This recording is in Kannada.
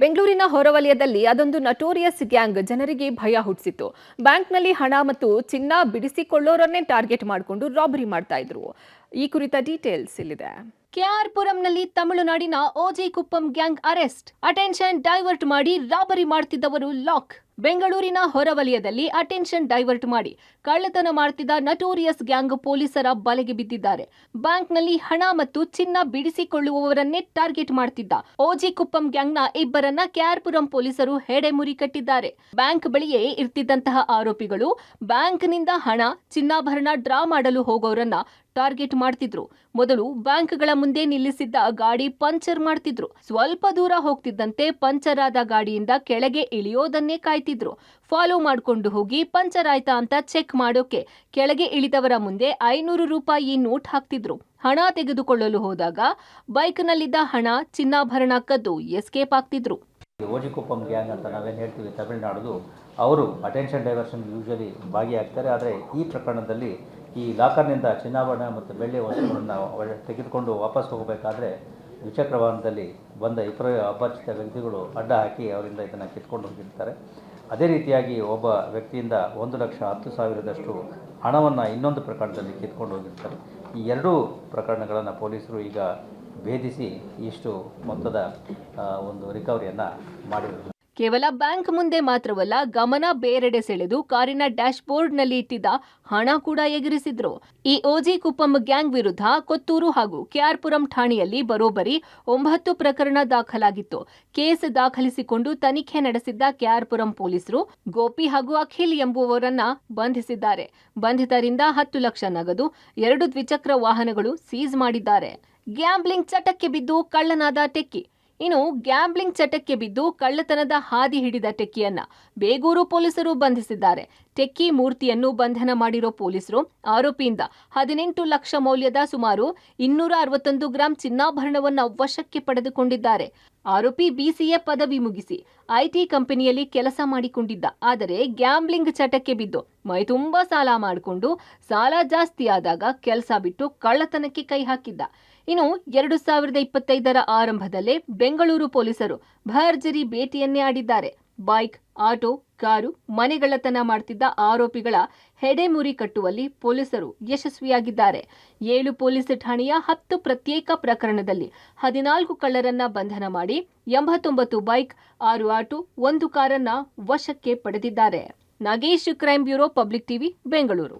ಬೆಂಗಳೂರಿನ ಹೊರವಲಯದಲ್ಲಿ ಅದೊಂದು ನಟೋರಿಯಸ್ ಗ್ಯಾಂಗ್ ಜನರಿಗೆ ಭಯ ಹುಟ್ಟಿಸಿತ್ತು. ಬ್ಯಾಂಕ್ನಲ್ಲಿ ಹಣ ಮತ್ತು ಚಿನ್ನ ಬಿಡಿಸಿಕೊಳ್ಳೋರನ್ನೇ ಟಾರ್ಗೆಟ್ ಮಾಡಿಕೊಂಡು ರಾಬರಿ ಮಾಡ್ತಾ ಇದ್ರು. ಈ ಕುರಿತ ಡೀಟೇಲ್ಸ್ ಇಲ್ಲಿದೆ. ಕೆಆರ್ ಪುರಂನಲ್ಲಿ ತಮಿಳುನಾಡಿನ OG Kuppam gang arrest. Attention divert ಮಾಡಿ ರಾಬರಿ ಮಾಡ್ತಿದ್ದವರು ಲಾಕ್. ಬೆಂಗಳೂರಿನ ಹೊರವಲಯದಲ್ಲಿ ಅಟೆನ್ಷನ್ ಡೈವರ್ಟ್ ಮಾಡಿ ಕಳ್ಳತನ ಮಾಡ್ತಿದ್ದ ನಟೋರಿಯಸ್ ಗ್ಯಾಂಗ್ ಪೊಲೀಸರ ಬಲೆಗೆ ಬಿದ್ದಿದ್ದಾರೆ. ಬ್ಯಾಂಕ್ನಲ್ಲಿ ಹಣ ಮತ್ತು ಚಿನ್ನ ಬಿಡಿಸಿಕೊಳ್ಳುವವರನ್ನೇ ಟಾರ್ಗೆಟ್ ಮಾಡ್ತಿದ್ದ ಓಜಿ ಕುಪ್ಪಂ ಗ್ಯಾಂಗ್ನ ಇಬ್ಬರನ್ನ ಕೆಆರ್ಪುರಂ ಪೊಲೀಸರು ಹೆಡೆಮುರಿ ಕಟ್ಟಿದ್ದಾರೆ. ಬ್ಯಾಂಕ್ ಬಳಿಯೇ ಇರ್ತಿದ್ದಂತಹ ಆರೋಪಿಗಳು ಬ್ಯಾಂಕ್ನಿಂದ ಹಣ, ಚಿನ್ನಾಭರಣ ಡ್ರಾ ಮಾಡಲು ಹೋಗೋರನ್ನ ಟಾರ್ಗೆಟ್ ಮಾಡ್ತಿದ್ರು. ಮೊದಲು ಬ್ಯಾಂಕ್ಗಳ ಮುಂದೆ ನಿಲ್ಲಿಸಿದ್ದ ಗಾಡಿ ಪಂಚರ್ ಮಾಡ್ತಿದ್ರು. ಸ್ವಲ್ಪ ದೂರ ಹೋಗ್ತಿದ್ದಂತೆ ಪಂಚರ್ ಆದ ಗಾಡಿಯಿಂದ ಕೆಳಗೆ ಇಳಿಯೋದನ್ನೇ ಕಾಯ್ತಿದ್ರು. ಫಾಲೋ ಮಾಡ್ಕೊಂಡು ಹೋಗಿ ಪಂಚರ್ ಆಯ್ತಾ ಅಂತ ಚೆಕ್ ಮಾಡೋಕೆ ಕೆಳಗೆ ಇಳಿದವರ ಮುಂದೆ 500 ರೂಪಾಯಿ ನೋಟ್ ಹಾಕ್ತಿದ್ರು. ಹಣ ತೆಗೆದುಕೊಳ್ಳಲು ಹೋದಾಗ ಬೈಕ್ನಲ್ಲಿದ್ದ ಹಣ, ಚಿನ್ನಾಭರಣ ಕದ್ದು ಎಸ್ಕೇಪ್ ಆಗ್ತಿದ್ರು. ಓಜಿ ಕುಪ್ಪಂ ಗ್ಯಾಂಗ್ ಅಂತ ನಾವೇನು ಹೇಳ್ತೀವಿ ತಮಿಳುನಾಡು, ಅವರು ಅಟೆನ್ಷನ್ ಡೈವರ್ಷನ್ ಯೂಶಲಿ ಭಾಗಿಯಾಗ್ತಾರೆ. ಆದರೆ ಈ ಪ್ರಕರಣದಲ್ಲಿ ಈ ಲಾಕರ್ನಿಂದ ಚಿನ್ನಾಭರಣ ಮತ್ತು ಬೆಳ್ಳಿಯ ವಸ್ತುಗಳನ್ನು ತೆಗೆದುಕೊಂಡು ವಾಪಸ್ ಹೋಗಬೇಕಾದ್ರೆ ದ್ವಿಚಕ್ರ ವಾಹನದಲ್ಲಿ ಬಂದ ಇಬ್ಬರು ಅಪರಿಚಿತ ವ್ಯಕ್ತಿಗಳು ಅಡ್ಡ ಹಾಕಿ ಅವರಿಂದ ಇದನ್ನು ಕಿತ್ಕೊಂಡು ಹೋಗಿರ್ತಾರೆ. ಅದೇ ರೀತಿಯಾಗಿ ಒಬ್ಬ ವ್ಯಕ್ತಿಯಿಂದ 1,10,000 ಹಣವನ್ನು ಇನ್ನೊಂದು ಪ್ರಕರಣದಲ್ಲಿ ಕಿತ್ಕೊಂಡು ಹೋಗಿರ್ತಾರೆ. ಈ ಎರಡೂ ಪ್ರಕರಣಗಳನ್ನು ಪೊಲೀಸರು ಈಗ ಭೇದಿಸಿ ಇಷ್ಟು ಮೊತ್ತದ ಒಂದು ರಿಕವರಿಯನ್ನು ಮಾಡಿದರು. ಕೇವಲ ಬ್ಯಾಂಕ್ ಮುಂದೆ ಮಾತ್ರವಲ್ಲ, ಗಮನ ಬೇರೆಡೆ ಸೆಳೆದು ಕಾರಿನ ಡ್ಯಾಶ್ ಬೋರ್ಡ್ನಲ್ಲಿ ಇಟ್ಟಿದ್ದ ಹಣ ಕೂಡ ಎಗರಿಸಿದ್ರು. ಈ ಓಜಿ ಕುಪ್ಪಂ ಗ್ಯಾಂಗ್ ವಿರುದ್ಧ ಕೊತ್ತೂರು ಹಾಗೂ ಕೆಆರ್ಪುರಂ ಠಾಣೆಯಲ್ಲಿ ಬರೋಬ್ಬರಿ 9 ಪ್ರಕರಣ ದಾಖಲಾಗಿತ್ತು. ಕೇಸ್ ದಾಖಲಿಸಿಕೊಂಡು ತನಿಖೆ ನಡೆಸಿದ್ದ ಕೆಆರ್ಪುರಂ ಪೊಲೀಸರು ಗೋಪಿ ಹಾಗೂ ಅಖಿಲ್ ಎಂಬುವವರನ್ನ ಬಂಧಿಸಿದ್ದಾರೆ. ಬಂಧಿತರಿಂದ 10 ಲಕ್ಷ ನಗದು, 2 ದ್ವಿಚಕ್ರ ವಾಹನಗಳು ಸೀಸ್ ಮಾಡಿದ್ದಾರೆ. ಗ್ಯಾಂಬ್ಲಿಂಗ್ ಚಟಕ್ಕೆ ಬಿದ್ದು ಕಳ್ಳನಾದ ಟೆಕ್ಕಿ. ಇನ್ನು ಗ್ಯಾಂಬ್ಲಿಂಗ್ ಚಟಕ್ಕೆ ಬಿದ್ದು ಕಳ್ಳತನದ ಹಾದಿ ಹಿಡಿದ ಟೆಕ್ಕಿಯನ್ನ ಬೇಗೂರು ಪೊಲೀಸರು ಬಂಧಿಸಿದ್ದಾರೆ. ಟೆಕ್ಕಿ ಮೂರ್ತಿಯನ್ನು ಬಂಧನ ಮಾಡಿರೋ ಪೊಲೀಸರು ಆರೋಪಿಯಿಂದ 18 ಲಕ್ಷ ಮೌಲ್ಯದ ಸುಮಾರು 261 ಗ್ರಾಂ ಚಿನ್ನಾಭರಣವನ್ನ ವಶಕ್ಕೆ ಪಡೆದುಕೊಂಡಿದ್ದಾರೆ. ಆರೋಪಿ ಬಿಸಿಎ ಪದವಿ ಮುಗಿಸಿ ಐಟಿ ಕಂಪನಿಯಲ್ಲಿ ಕೆಲಸ ಮಾಡಿಕೊಂಡಿದ್ದ. ಆದರೆ ಗ್ಯಾಂಬ್ಲಿಂಗ್ ಚಟಕ್ಕೆ ಬಿದ್ದು ಮೈತುಂಬಾ ಸಾಲ ಮಾಡಿಕೊಂಡು ಸಾಲ ಜಾಸ್ತಿ ಆದಾಗ ಕೆಲಸ ಬಿಟ್ಟು ಕಳ್ಳತನಕ್ಕೆ ಕೈ ಹಾಕಿದ್ದ. ಇನ್ನು 2025ರ ಆರಂಭದಲ್ಲೇ ಬೆಂಗಳೂರು ಪೊಲೀಸರು ಭರ್ಜರಿ ಬೇಟೆಯನ್ನೇ ಆಡಿದ್ದಾರೆ. ಬೈಕ್, ಆಟೋ, ಕಾರು, ಮನೆಗಳ್ಳತನ ಮಾಡ್ತಿದ್ದ ಆರೋಪಿಗಳ ಹೆಡೆಮುರಿ ಕಟ್ಟುವಲ್ಲಿ ಪೊಲೀಸರು ಯಶಸ್ವಿಯಾಗಿದ್ದಾರೆ. 7 ಪೊಲೀಸ್ ಠಾಣೆಯ 10 ಪ್ರತ್ಯೇಕ ಪ್ರಕರಣದಲ್ಲಿ 14 ಕಳ್ಳರನ್ನ ಬಂಧನ ಮಾಡಿ 89 ಬೈಕ್, 6 ಆಟೋ, 1 ಕಾರನ್ನ ವಶಕ್ಕೆ ಪಡೆದಿದ್ದಾರೆ. Nagesh, crime bureau, public TV, Bengaluru.